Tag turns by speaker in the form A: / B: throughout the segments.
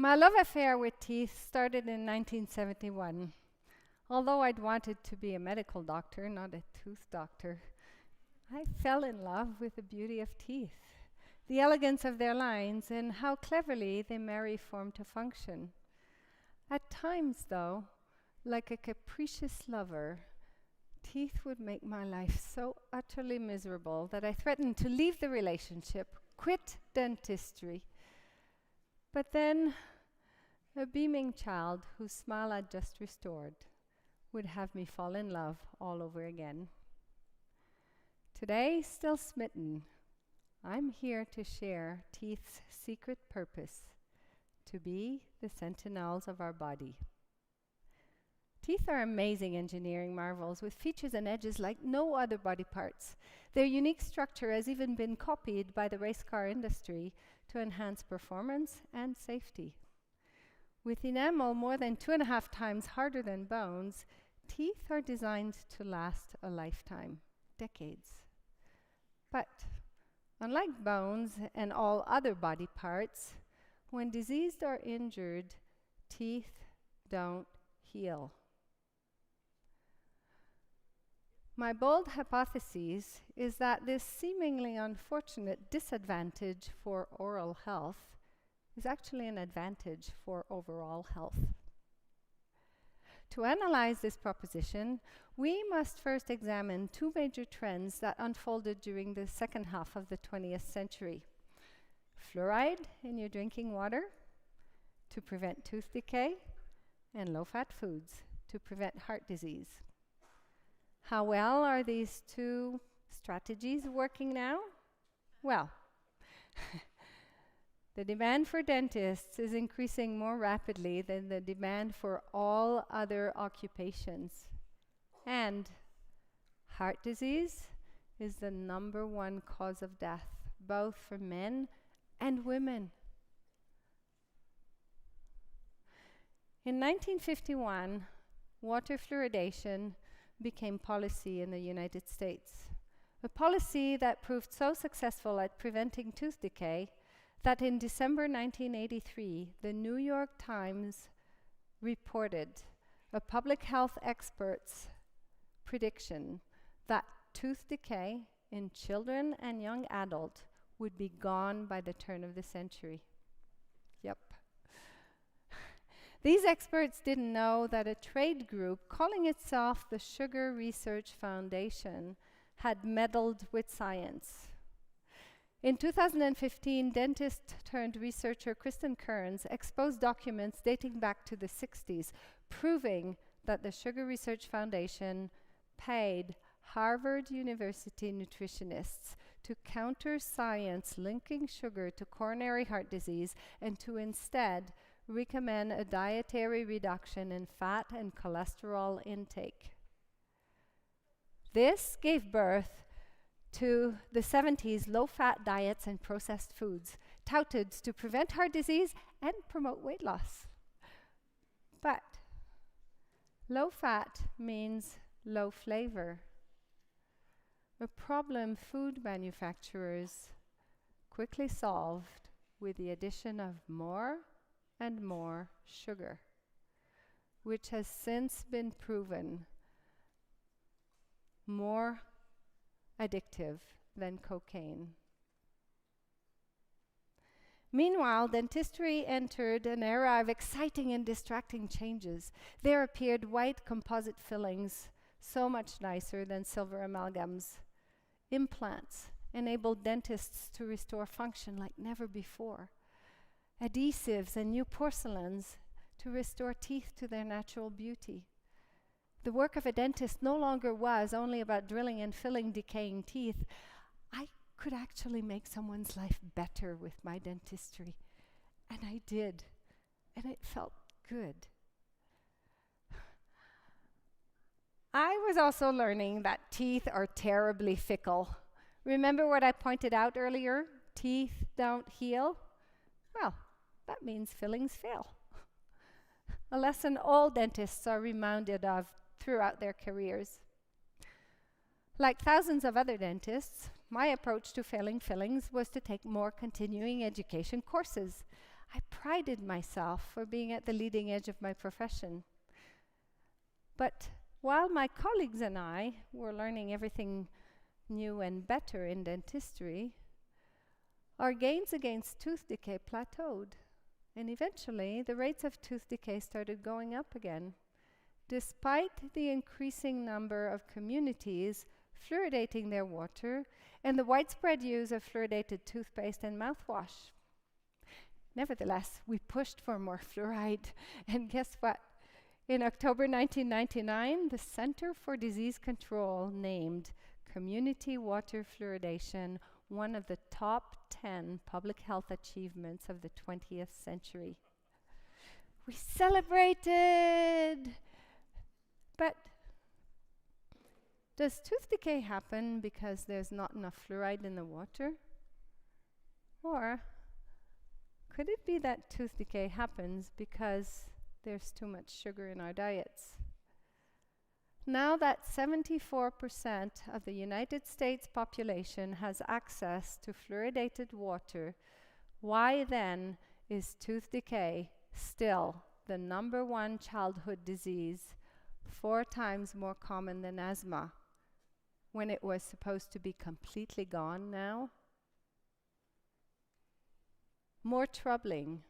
A: My love affair with teeth started in 1971. Although I'd wanted to be a medical doctor, not a tooth doctor, I fell in love with the beauty of teeth, the elegance of their lines, and how cleverly they marry form to function. At times, though, like a capricious lover, teeth would make my life so utterly miserable that I threatened to leave the relationship, quit dentistry. But then, a beaming child whose smile I'd just restored would have me fall in love all over again. Today, still smitten, I'm here to share teeth's secret purpose, to be the sentinels of our body. Teeth are amazing engineering marvels with features and edges like no other body parts. Their unique structure has even been copied by the race car industry to enhance performance and safety. With enamel more than 2.5 times harder than bones, teeth are designed to last a lifetime, decades. But unlike bones and all other body parts, when diseased or injured, teeth don't heal. My bold hypothesis is that this seemingly unfortunate disadvantage for oral health is actually an advantage for overall health. To analyze this proposition, we must first examine two major trends that unfolded during the second half of the 20th century. Fluoride in your drinking water to prevent tooth decay, and low-fat foods to prevent heart disease. How well are these two strategies working now? Well, the demand for dentists is increasing more rapidly than the demand for all other occupations. And heart disease is the #1 cause of death, both for men and women. In 1951, water fluoridation became policy in the United States, a policy that proved so successful at preventing tooth decay that in December 1983, the New York Times reported a public health expert's prediction that tooth decay in children and young adults would be gone by the turn of the century. Yep. These experts didn't know that a trade group calling itself the Sugar Research Foundation had meddled with science. In 2015, dentist-turned-researcher Kristen Kearns exposed documents dating back to the 60s, proving that the Sugar Research Foundation paid Harvard University nutritionists to counter science linking sugar to coronary heart disease and to instead recommend a dietary reduction in fat and cholesterol intake. This gave birth to the 70s low-fat diets and processed foods, touted to prevent heart disease and promote weight loss. But low-fat means low flavor, a problem food manufacturers quickly solved with the addition of more and more sugar, which has since been proven more addictive than cocaine. Meanwhile, dentistry entered an era of exciting and distracting changes. There appeared white composite fillings, so much nicer than silver amalgams. Implants enabled dentists to restore function like never before. Adhesives and new porcelains to restore teeth to their natural beauty. The work of a dentist no longer was only about drilling and filling decaying teeth. I could actually make someone's life better with my dentistry. And I did. And it felt good. I was also learning that teeth are terribly fickle. Remember what I pointed out earlier? Teeth don't heal? Well, that means fillings fail. A lesson all dentists are reminded of throughout their careers. Like thousands of other dentists, my approach to failing fillings was to take more continuing education courses. I prided myself for being at the leading edge of my profession. But while my colleagues and I were learning everything new and better in dentistry, our gains against tooth decay plateaued. And eventually, the rates of tooth decay started going up again, despite the increasing number of communities fluoridating their water and the widespread use of fluoridated toothpaste and mouthwash. Nevertheless, we pushed for more fluoride, and guess what? In October 1999, the Center for Disease Control named community water fluoridation one of the top 10 public health achievements of the 20th century. We celebrated! But does tooth decay happen because there's not enough fluoride in the water? Or could it be that tooth decay happens because there's too much sugar in our diets? Now that 74% of the United States population has access to fluoridated water, why then is tooth decay still the #1 childhood disease, 4 times more common than asthma, when it was supposed to be completely gone now? More troubling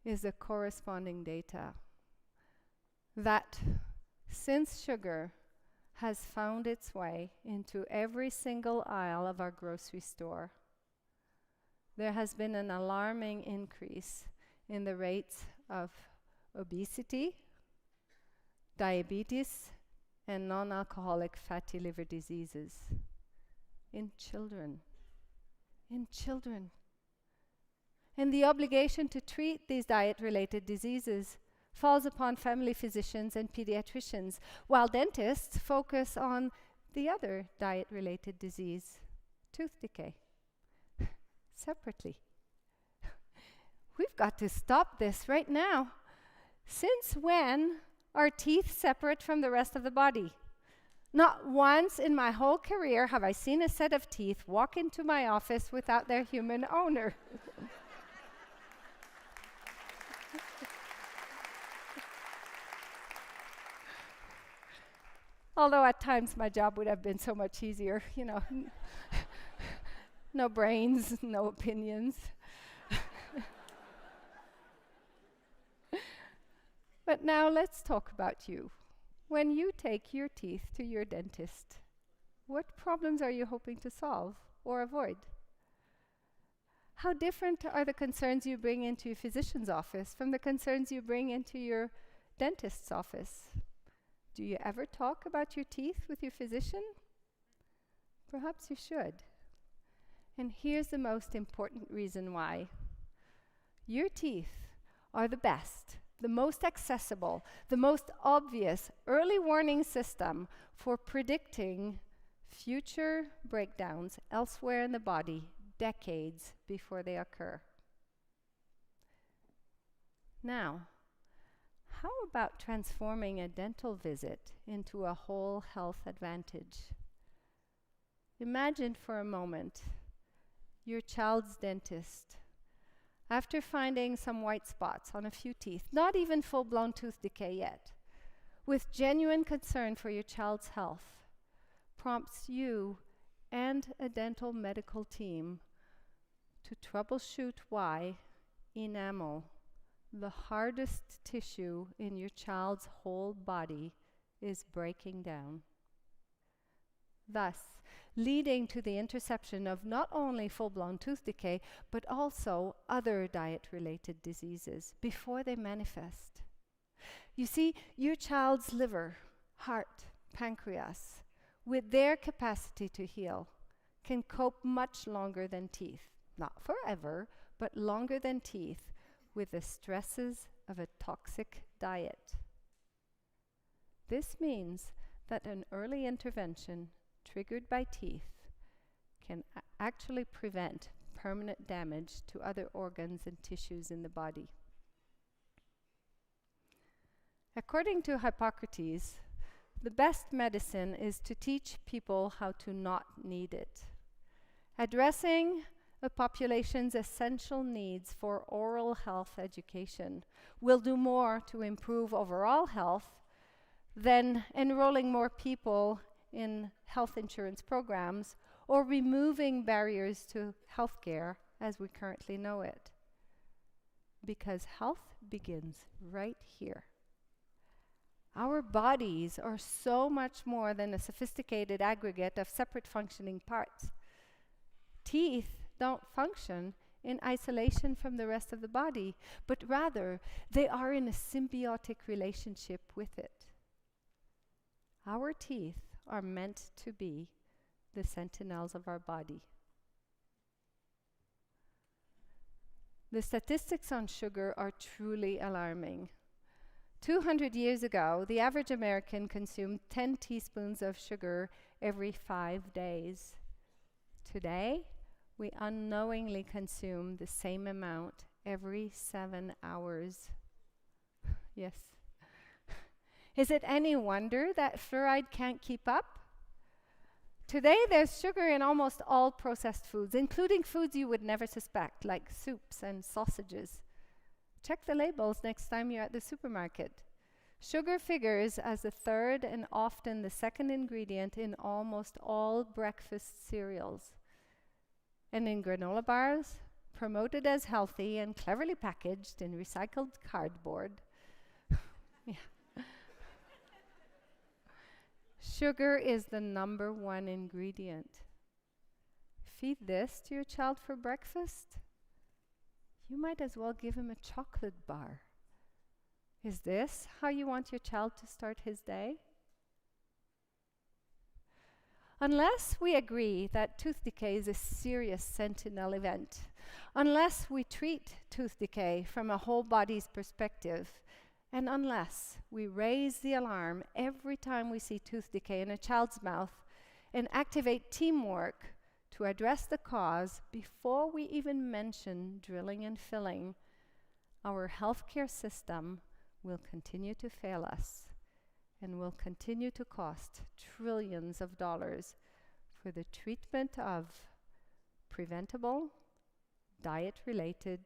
A: is the corresponding data that since sugar has found its way into every single aisle of our grocery store, there has been an alarming increase in the rates of obesity, diabetes, and non-alcoholic fatty liver diseases in children. In children. And the obligation to treat these diet-related diseases falls upon family physicians and pediatricians, while dentists focus on the other diet-related disease, tooth decay, separately. We've got to stop this right now. Since when are teeth separate from the rest of the body? Not once in my whole career have I seen a set of teeth walk into my office without their human owner. Although at times my job would have been so much easier, you know. No brains, no opinions. But now let's talk about you. When you take your teeth to your dentist, what problems are you hoping to solve or avoid? How different are the concerns you bring into your physician's office from the concerns you bring into your dentist's office? Do you ever talk about your teeth with your physician? Perhaps you should. And here's the most important reason why. Your teeth are the best, the most accessible, the most obvious early warning system for predicting future breakdowns elsewhere in the body decades before they occur. Now, how about transforming a dental visit into a whole health advantage? Imagine for a moment your child's dentist, after finding some white spots on a few teeth, not even full-blown tooth decay yet, with genuine concern for your child's health, prompts you and a dental medical team to troubleshoot why enamel, the hardest tissue in your child's whole body, is breaking down, thus leading to the interception of not only full-blown tooth decay, but also other diet-related diseases before they manifest. You see, your child's liver, heart, pancreas, with their capacity to heal, can cope much longer than teeth, not forever, but longer than teeth, with the stresses of a toxic diet. This means that an early intervention triggered by teeth can actually prevent permanent damage to other organs and tissues in the body. According to Hippocrates, the best medicine is to teach people how to not need it. Addressing a population's essential needs for oral health education. We'll do more to improve overall health than enrolling more people in health insurance programs or removing barriers to healthcare as we currently know it. Because health begins right here. Our bodies are so much more than a sophisticated aggregate of separate functioning parts. Teeth don't function in isolation from the rest of the body, but rather they are in a symbiotic relationship with it. Our teeth are meant to be the sentinels of our body. The statistics on sugar are truly alarming. 200 years ago, the average American consumed 10 teaspoons of sugar every 5 days. Today, we unknowingly consume the same amount every 7 hours. Yes. Is it any wonder that fluoride can't keep up? Today, there's sugar in almost all processed foods, including foods you would never suspect, like soups and sausages. Check the labels next time you're at the supermarket. Sugar figures as the third and often the second ingredient in almost all breakfast cereals. And in granola bars, promoted as healthy and cleverly packaged in recycled cardboard. Yeah. Sugar is the number one ingredient. Feed this to your child for breakfast? You might as well give him a chocolate bar. Is this how you want your child to start his day? Unless we agree that tooth decay is a serious sentinel event, unless we treat tooth decay from a whole body's perspective, and unless we raise the alarm every time we see tooth decay in a child's mouth and activate teamwork to address the cause before we even mention drilling and filling, our healthcare system will continue to fail us and will continue to cost trillions of dollars for the treatment of preventable, diet-related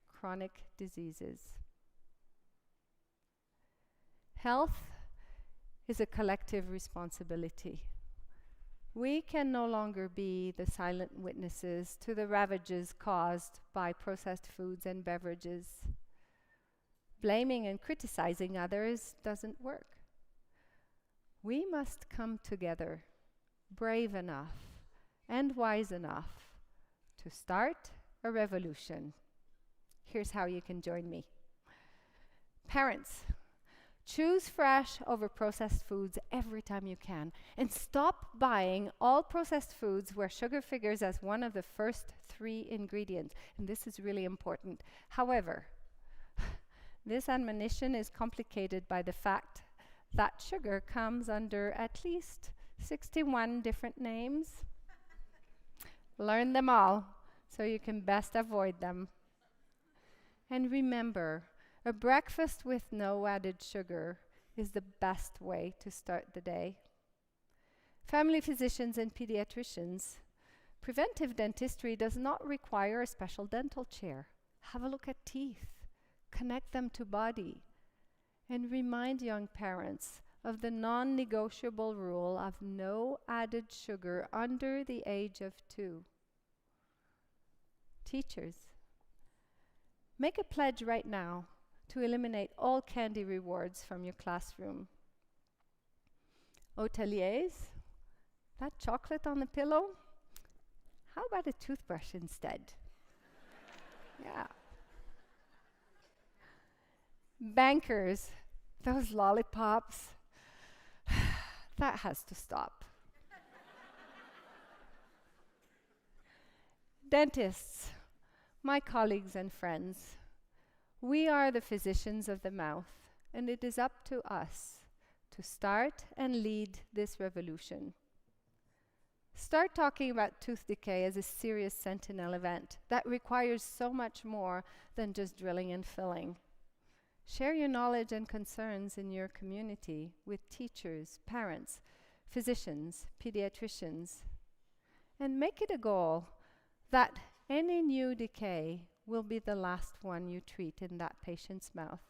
A: chronic diseases. Health is a collective responsibility. We can no longer be the silent witnesses to the ravages caused by processed foods and beverages. Blaming and criticizing others doesn't work. We must come together, brave enough and wise enough to start a revolution. Here's how you can join me. Parents, choose fresh over processed foods every time you can, and stop buying all processed foods where sugar figures as one of the first 3 ingredients. And this is really important. However, this admonition is complicated by the fact that sugar comes under at least 61 different names. Learn them all so you can best avoid them. And remember, a breakfast with no added sugar is the best way to start the day. Family physicians and pediatricians, preventive dentistry does not require a special dental chair. Have a look at teeth, connect them to body, and remind young parents of the non-negotiable rule of no added sugar under the age of 2. Teachers, make a pledge right now to eliminate all candy rewards from your classroom. Hoteliers, that chocolate on the pillow, how about a toothbrush instead? Yeah. Bankers, those lollipops, that has to stop. Dentists, my colleagues and friends, we are the physicians of the mouth, and it is up to us to start and lead this revolution. Start talking about tooth decay as a serious sentinel event that requires so much more than just drilling and filling. Share your knowledge and concerns in your community with teachers, parents, physicians, pediatricians, and make it a goal that Any new decay will be the last one you treat in that patient's mouth.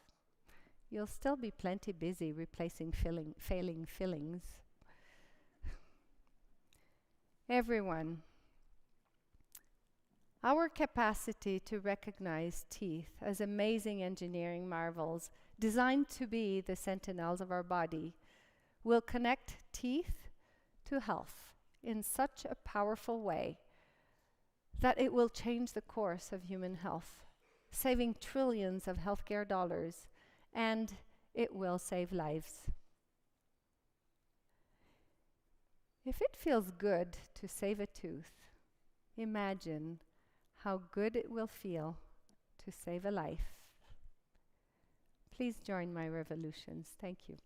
A: You'll still be plenty busy replacing failing fillings. Everyone, our capacity to recognize teeth as amazing engineering marvels designed to be the sentinels of our body will connect teeth to health in such a powerful way that it will change the course of human health, saving trillions of healthcare dollars, and it will save lives. If it feels good to save a tooth, imagine how good it will feel to save a life. Please join my revolutions. Thank you.